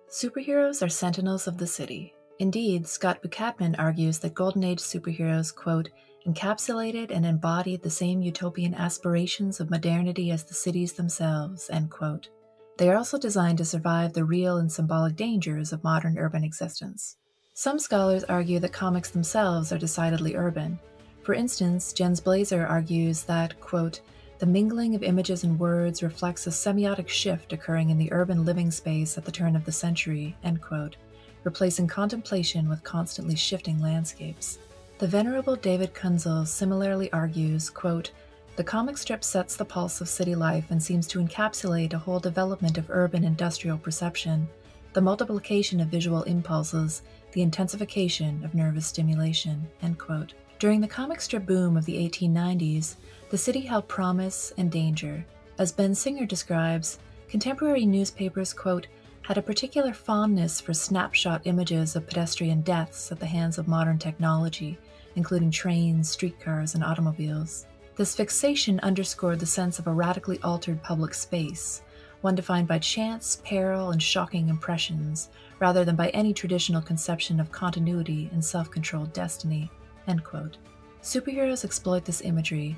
Superheroes are sentinels of the city. Indeed, Scott Bukatman argues that Golden Age superheroes, quote, encapsulated and embodied the same utopian aspirations of modernity as the cities themselves, end quote. They are also designed to survive the real and symbolic dangers of modern urban existence. Some scholars argue that comics themselves are decidedly urban. For instance, Jens Blazer argues that, quote, the mingling of images and words reflects a semiotic shift occurring in the urban living space at the turn of the century, end quote, replacing contemplation with constantly shifting landscapes. The venerable David Kunzel similarly argues, quote, the comic strip sets the pulse of city life and seems to encapsulate a whole development of urban industrial perception, the multiplication of visual impulses, the intensification of nervous stimulation, end quote. During the comic strip boom of the 1890s, the city held promise and danger. As Ben Singer describes, contemporary newspapers, quote, had a particular fondness for snapshot images of pedestrian deaths at the hands of modern technology, including trains, streetcars, and automobiles. This fixation underscored the sense of a radically altered public space, one defined by chance, peril, and shocking impressions, rather than by any traditional conception of continuity and self-controlled destiny, end quote. Superheroes exploit this imagery,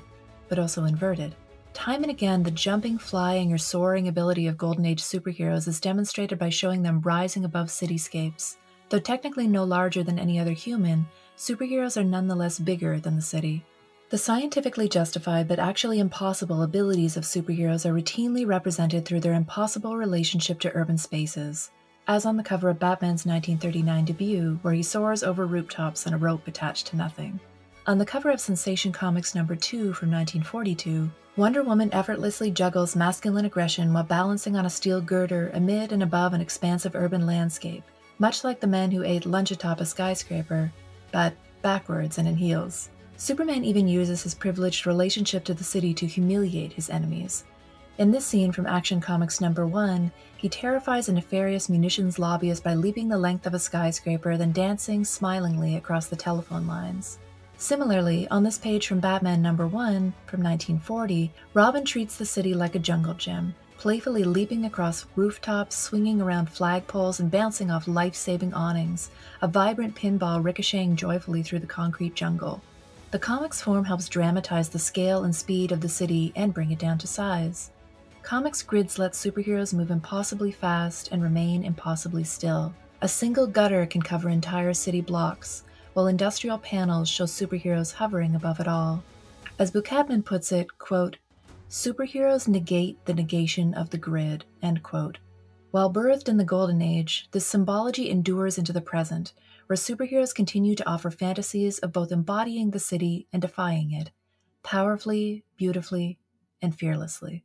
but also invert it. Time and again, the jumping, flying, or soaring ability of Golden Age superheroes is demonstrated by showing them rising above cityscapes. Though technically no larger than any other human, superheroes are nonetheless bigger than the city. The scientifically justified but actually impossible abilities of superheroes are routinely represented through their impossible relationship to urban spaces, as on the cover of Batman's 1939 debut, where he soars over rooftops on a rope attached to nothing. On the cover of Sensation Comics No. 2 from 1942, Wonder Woman effortlessly juggles masculine aggression while balancing on a steel girder amid and above an expansive urban landscape, much like the men who ate lunch atop a skyscraper, but backwards and in heels. Superman even uses his privileged relationship to the city to humiliate his enemies. In this scene from Action Comics No. 1, he terrifies a nefarious munitions lobbyist by leaping the length of a skyscraper, then dancing smilingly across the telephone lines. Similarly, on this page from Batman No. 1 from 1940, Robin treats the city like a jungle gym, playfully leaping across rooftops, swinging around flagpoles, and bouncing off life-saving awnings, a vibrant pinball ricocheting joyfully through the concrete jungle. The comic's form helps dramatize the scale and speed of the city and bring it down to size. Comics grids let superheroes move impossibly fast and remain impossibly still. A single gutter can cover entire city blocks, while industrial panels show superheroes hovering above it all. As Bukatman puts it, quote, superheroes negate the negation of the grid, end quote. While birthed in the Golden Age, this symbology endures into the present, where superheroes continue to offer fantasies of both embodying the city and defying it, powerfully, beautifully, and fearlessly.